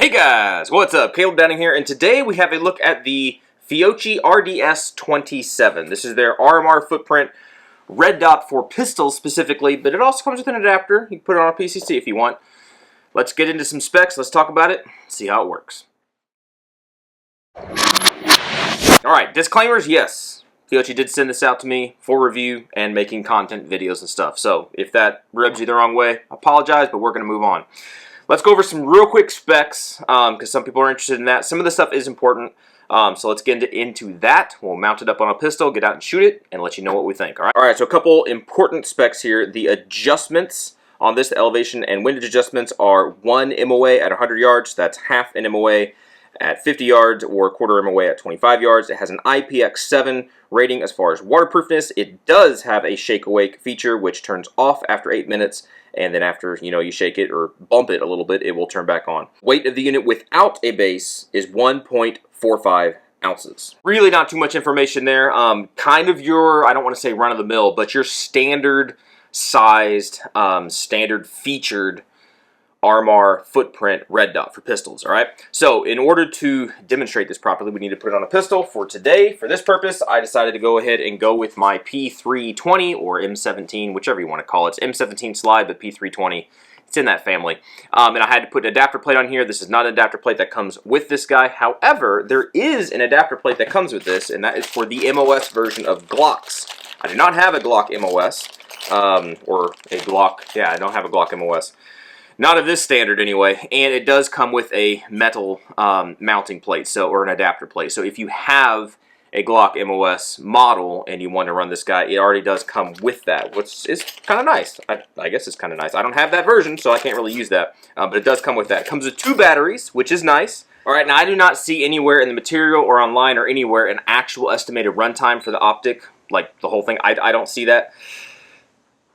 Hey guys, what's up? Caleb Downing here, and today we have a look at the Feyachi RDS-27. This is their RMR footprint red dot for pistols specifically, but it also comes with an adapter. You can put it on a PCC if you want. Let's get into some specs, let's talk about it, see how it works. Alright, disclaimers, yes. Feyachi did send this out to me for review and making content videos and stuff. So if that rubs you the wrong way, I apologize, but we're going to move on. Let's go over some real quick specs, because some people are interested in that. Some of the stuff is important, so let's get into that. We'll mount it up on a pistol, get out and shoot it, and let you know what we think. All right, so a couple important specs here. The adjustments on this, the elevation and windage adjustments, are 1 MOA at 100 yards. That's half an MOA at 50 yards or a quarter MOA at 25 yards. It has an IPX7 rating as far as waterproofness. It does have a shake awake feature, which turns off after 8 minutes. And then after, you shake it or bump it a little bit, it will turn back on. Weight of the unit without a base is 1.45 ounces. Really not too much information there. Kind of your, I don't want to say run-of-the-mill, but your standard sized, standard featured RMR footprint red dot for pistols, all right? So in order to demonstrate this properly, we need to put it on a pistol. For today, for this purpose, I decided to go ahead and go with my P320 or M17, whichever you want to call it. It's M17 slide, but P320, it's in that family. And I had to put an adapter plate on here. This is not an adapter plate that comes with this guy. However, there is an adapter plate that comes with this, and that is for the MOS version of Glocks. I do not have a Glock MOS, or a Glock, yeah, I don't have a Glock MOS. Not of this standard anyway, and it does come with a metal mounting plate, or an adapter plate. So if you have a Glock MOS model and you want to run this guy, it already does come with that, which is kind of nice. I guess it's kind of nice. I don't have that version, so I can't really use that, but it does come with that. It comes with 2 batteries, which is nice. All right, now I do not see anywhere in the material or online or anywhere an actual estimated runtime for the Optic, like the whole thing. I don't see that.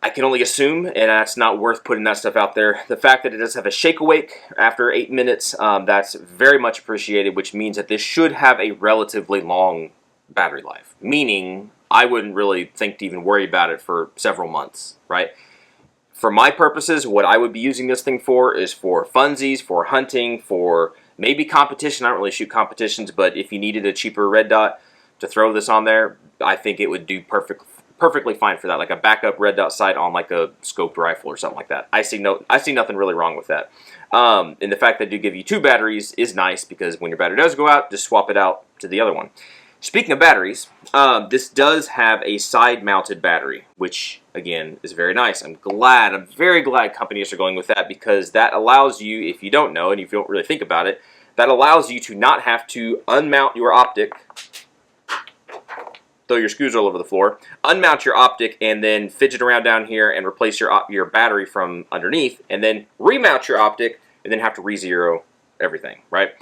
I can only assume, and that's not worth putting that stuff out there. The fact that it does have a shake awake after 8 minutes, that's very much appreciated, which means that this should have a relatively long battery life. Meaning, I wouldn't really think to even worry about it for several months, right? For my purposes, what I would be using this thing for is for funsies, for hunting, for maybe competition. I don't really shoot competitions, but if you needed a cheaper red dot to throw this on there, I think it would do perfectly fine for that, like a backup red dot sight on like a scoped rifle or something like that. I see nothing really wrong with that. And the fact that they do give you 2 batteries is nice, because when your battery does go out, just swap it out to the other one. Speaking of batteries, this does have a side-mounted battery, which again is very nice. I'm very glad companies are going with that, because that allows you, if you don't know and if you don't really think about it, that allows you to not have to unmount your Optic, throw your screws all over the floor, unmount your Optic, and then fidget around down here and replace your battery from underneath, and then remount your Optic, and then have to re-zero everything, right?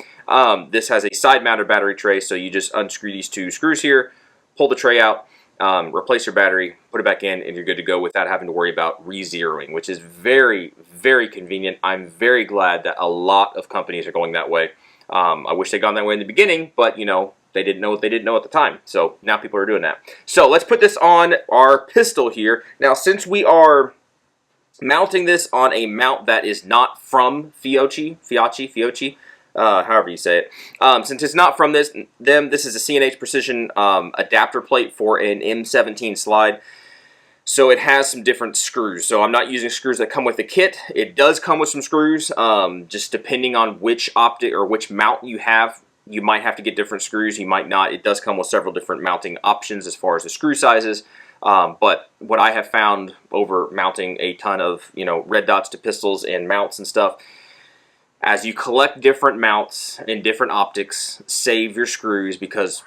This has a side-mounted battery tray, so you just unscrew these 2 screws here, pull the tray out, replace your battery, put it back in, and you're good to go without having to worry about re-zeroing, which is very, very convenient. I'm very glad that a lot of companies are going that way. I wish they'd gone that way in the beginning, but, they didn't know what they didn't know at the time. So now people are doing that. So let's put this on our pistol here. Now, since we are mounting this on a mount that is not from Feyachi, however you say it, since it's not from this is a C&H Precision adapter plate for an M17 slide. So it has some different screws. So I'm not using screws that come with the kit. It does come with some screws, just depending on which Optic or which mount you have. You might have to get different screws, you might not. It does come with several different mounting options as far as the screw sizes. But what I have found over mounting a ton of, red dots to pistols and mounts and stuff, as you collect different mounts and different optics, save your screws, because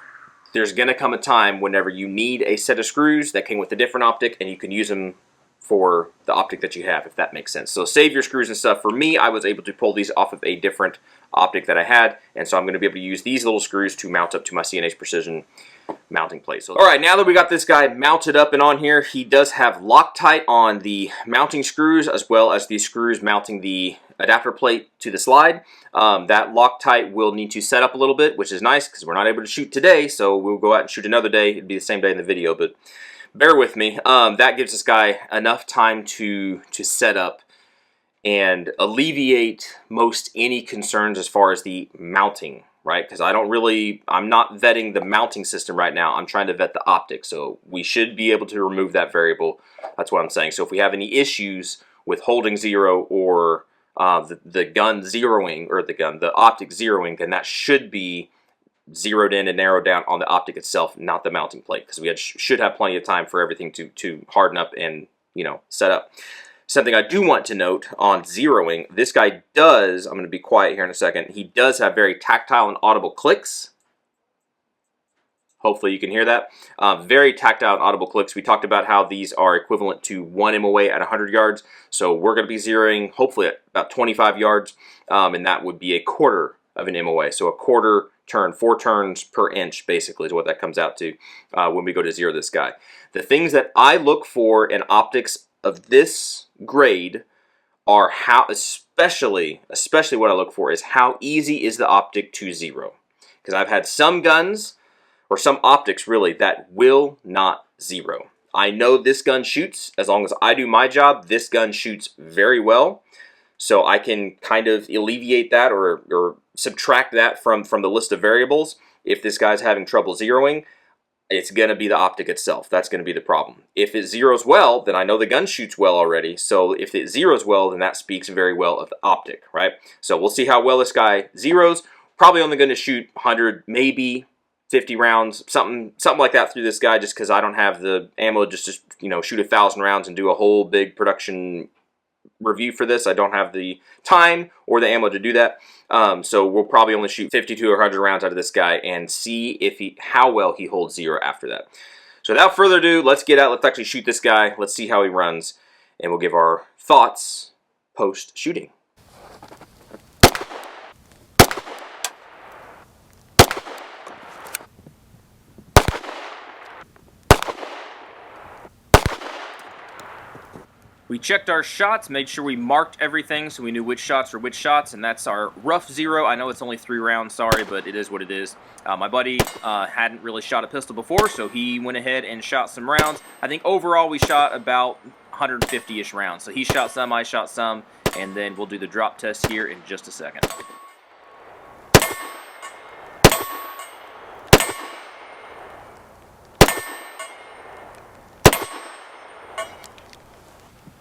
there's going to come a time whenever you need a set of screws that came with a different Optic, and you can use them for the Optic that you have, if that makes sense. So save your screws and stuff. For me, I was able to pull these off of a different Optic that I had, and so I'm going to be able to use these little screws to mount up to my C&H Precision mounting plate. So, all right, now that we got this guy mounted up and on here, he does have Loctite on the mounting screws, as well as the screws mounting the adapter plate to the slide. That Loctite will need to set up a little bit, which is nice because we're not able to shoot today, so we'll go out and shoot another day. It'd be the same day in the video, but bear with me. That gives this guy enough time to set up and alleviate most any concerns as far as the mounting, right? Because I'm not vetting the mounting system right now. I'm trying to vet the optic. So we should be able to remove that variable. That's what I'm saying. So if we have any issues with holding zero or the gun zeroing, or the optic zeroing, then that should be zeroed in and narrowed down on the optic itself, not the mounting plate, because we should have plenty of time for everything to harden up and, you know, set up. Something I do want to note on zeroing, this guy does, I'm going to be quiet here in a second, he does have very tactile and audible clicks. Hopefully you can hear that. Very tactile and audible clicks. We talked about how these are equivalent to 1 MOA at 100 yards. So we're going to be zeroing hopefully at about 25 yards, and that would be a quarter of an MOA. So a quarter turn, 4 turns per inch basically is what that comes out to when we go to zero this guy. The things that I look for in optics of this grade are how, especially what I look for is how easy is the optic to zero. Because I've had some guns, or some optics really, that will not zero. I know this gun shoots. As long as I do my job, this gun shoots very well. So I can kind of alleviate that or subtract that from the list of variables. If this guy's having trouble zeroing, it's going to be the optic itself. That's going to be the problem. If it zeroes well, then I know the gun shoots well already. So if it zeroes well, then that speaks very well of the optic, right? So we'll see how well this guy zeroes. Probably only going to shoot 100, maybe 50 rounds, something like that through this guy, just because I don't have the ammo just to, you know, shoot 1,000 rounds and do a whole big production review for this. I don't have the time or the ammo to do that. So we'll probably only shoot 50 to 100 rounds out of this guy and see how well he holds zero after that. So without further ado, let's get out. Let's actually shoot this guy. Let's see how he runs, and we'll give our thoughts post shooting. We checked our shots, made sure we marked everything so we knew which shots are which shots, and that's our rough zero. I know it's only 3 rounds, sorry, but it is what it is. My buddy hadn't really shot a pistol before, so he went ahead and shot some rounds. I think overall we shot about 150-ish rounds. So he shot some, I shot some, and then we'll do the drop test here in just a second.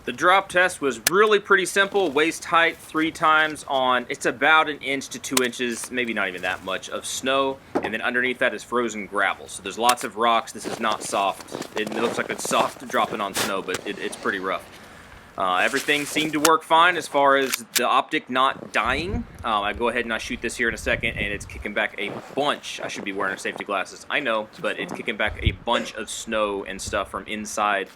The drop test was really pretty simple. Waist height 3 times on, it's about 1 inch to 2 inches, maybe not even that much, of snow. And then underneath that is frozen gravel. So there's lots of rocks. This is not soft. It looks like it's soft dropping on snow, but it's pretty rough. Everything seemed to work fine as far as the optic not dying. I go ahead and I shoot this here in a second, and it's kicking back a bunch. I should be wearing safety glasses, I know, but it's kicking back a bunch of snow and stuff from inside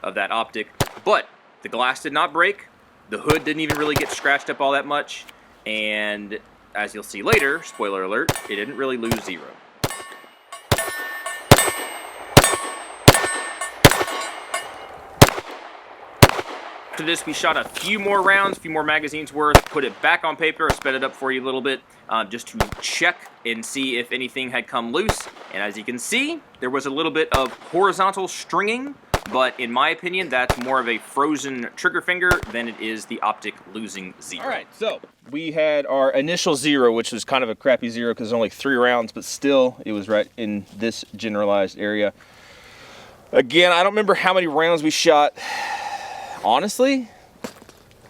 of that optic. But the glass did not break, the hood didn't even really get scratched up all that much, and as you'll see later, spoiler alert, it didn't really lose zero. After this, we shot a few more rounds, a few more magazines worth, put it back on paper, I sped it up for you a little bit, just to check and see if anything had come loose, and as you can see, there was a little bit of horizontal stringing. But in my opinion, that's more of a frozen trigger finger than it is the optic losing zero. All right, so we had our initial zero, which was kind of a crappy zero because only 3 rounds, but still it was right in this generalized area. Again, I don't remember how many rounds we shot. Honestly,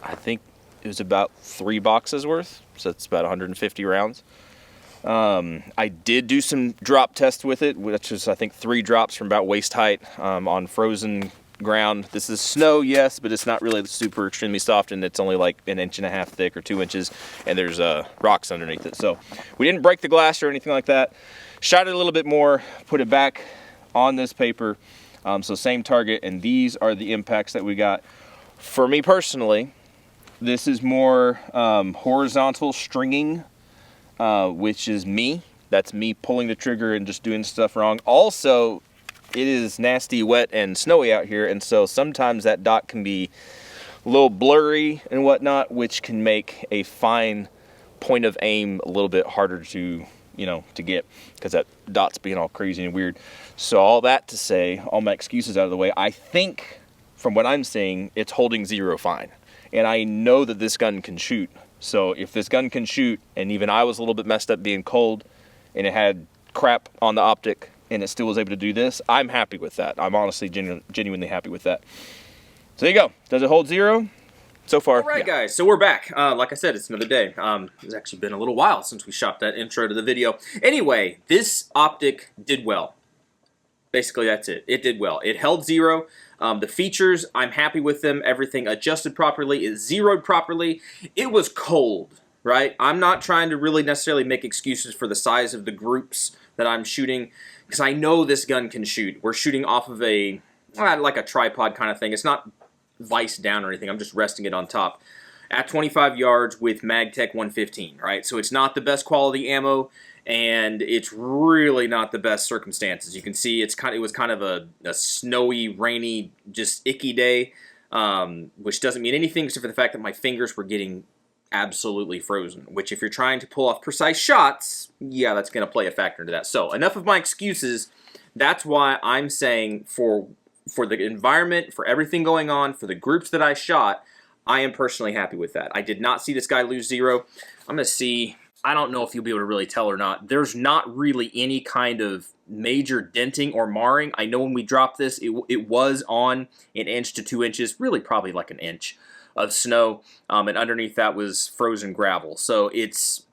I think it was about 3 boxes worth, so it's about 150 rounds. I did do some drop tests with it, which is I think 3 drops from about waist height on frozen ground. This is snow, yes, but it's not really super extremely soft, and it's only like 1.5 inches thick or 2 inches, and there's rocks underneath it. So we didn't break the glass or anything like that. Shot it a little bit more, put it back on this paper. So same target, and these are the impacts that we got. For me personally, this is more horizontal stringing, which is me. That's me pulling the trigger and just doing stuff wrong. Also, it is nasty, wet, and snowy out here, and so sometimes that dot can be a little blurry and whatnot, which can make a fine point of aim a little bit harder to, you know, to get, because that dot's being all crazy and weird. So all that to say, all my excuses out of the way, I think from what I'm seeing, it's holding zero fine. and I know that this gun can shoot. So if this gun can shoot, and even I was a little bit messed up being cold, and it had crap on the optic, and it still was able to do this, I'm happy with that. I'm honestly genuinely happy with that. So there you go. Does it hold 0? So far, all right, yeah. Guys, so we're back. Like I said, it's another day. It's actually been a little while since we shot that intro to the video. Anyway, this optic did well. Basically, that's it. It did well. It held 0. The features, I'm happy with them. Everything adjusted properly. It zeroed properly. It was cold, right? I'm not trying to really necessarily make excuses for the size of the groups that I'm shooting, because I know this gun can shoot. We're shooting off of a, like a tripod kind of thing. It's not vice down or anything. I'm just resting it on top at 25 yards with MagTech 115, right? So it's not the best quality ammo, and it's really not the best circumstances. You can see it was kind of a snowy, rainy, just icky day, which doesn't mean anything except for the fact that my fingers were getting absolutely frozen, which if you're trying to pull off precise shots, yeah, that's going to play a factor into that. So enough of my excuses. That's why I'm saying for the environment, for everything going on, for the groups that I shot, I am personally happy with that. I did not see this guy lose 0. I'm going to see, I don't know if you'll be able to really tell or not. There's not really any kind of major denting or marring. I know when we dropped this, it was on 1 inch to 2 inches, really probably like 1 inch of snow, and underneath that was frozen gravel. So it's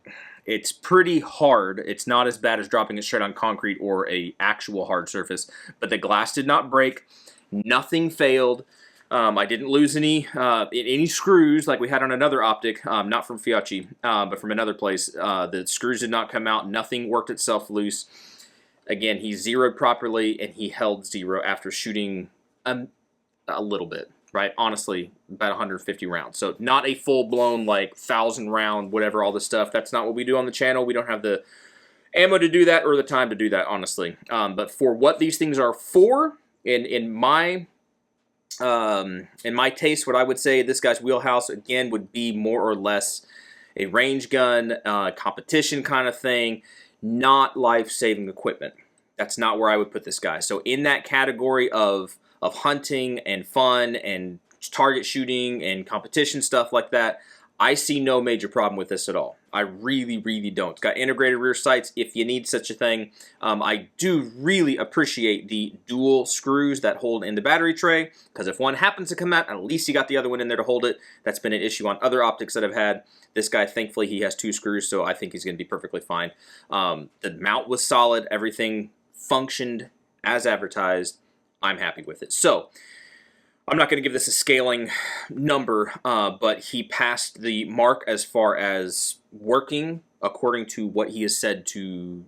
pretty hard. It's not as bad as dropping it straight on concrete or a actual hard surface, but the glass did not break. Nothing failed. I didn't lose any screws like we had on another optic, not from Feyachi, but from another place. The screws did not come out. Nothing worked itself loose. Again, he zeroed properly, and he held 0 after shooting a little bit, right? Honestly, about 150 rounds. So not a full-blown, like, 1,000 round, whatever, all this stuff. That's not what we do on the channel. We don't have the ammo to do that or the time to do that, honestly. But for what these things are for, in my taste, what I would say this guy's wheelhouse, again, would be more or less a range gun, competition kind of thing, not life-saving equipment. That's not where I would put this guy. So in that category of hunting and fun and target shooting and competition stuff like that, I see no major problem with this at all. I really, really don't. It's got integrated rear sights if you need such a thing. I do really appreciate the dual screws that hold in the battery tray, because if one happens to come out, at least you got the other one in there to hold it. That's been an issue on other optics that I've had. This guy, thankfully, he has 2 screws, so I think he's going to be perfectly fine. The mount was solid. Everything functioned as advertised. I'm happy with it. So I'm not going to give this a scaling number, but he passed the mark as far as working according to what he has said to,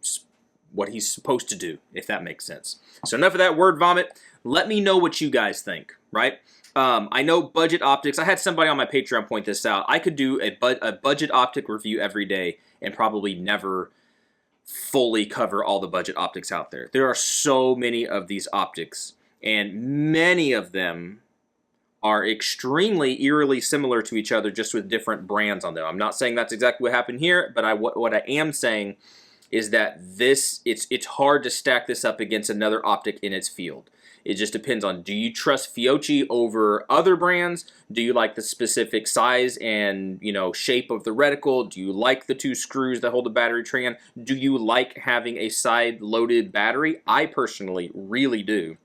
what he's supposed to do, if that makes sense. So enough of that word vomit. Let me know what you guys think, right? I know budget optics. I had somebody on my Patreon point this out. I could do a budget optic review every day and probably never fully cover all the budget optics out there. There are so many of these optics, and many of them are extremely eerily similar to each other, just with different brands on them. I'm not saying that's exactly what happened here, but what I am saying is that it's hard to stack this up against another optic in its field. It just depends on, do you trust Feyachi over other brands? Do you like the specific size and, shape of the reticle? Do you like the 2 screws that hold the battery tray on? Do you like having a side-loaded battery? I personally really do.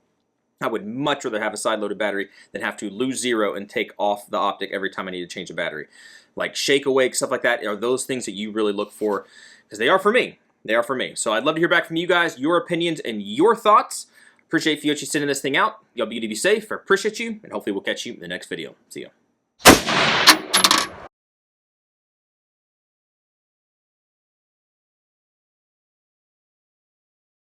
I would much rather have a side-loaded battery than have to lose 0 and take off the optic every time I need to change a battery. Like shake awake, stuff like that, are those things that you really look for? Because they are for me. They are for me. So I'd love to hear back from you guys, your opinions and your thoughts. Appreciate Feyachi sending this thing out. Y'all be safe. I appreciate you, and hopefully we'll catch you in the next video. See ya.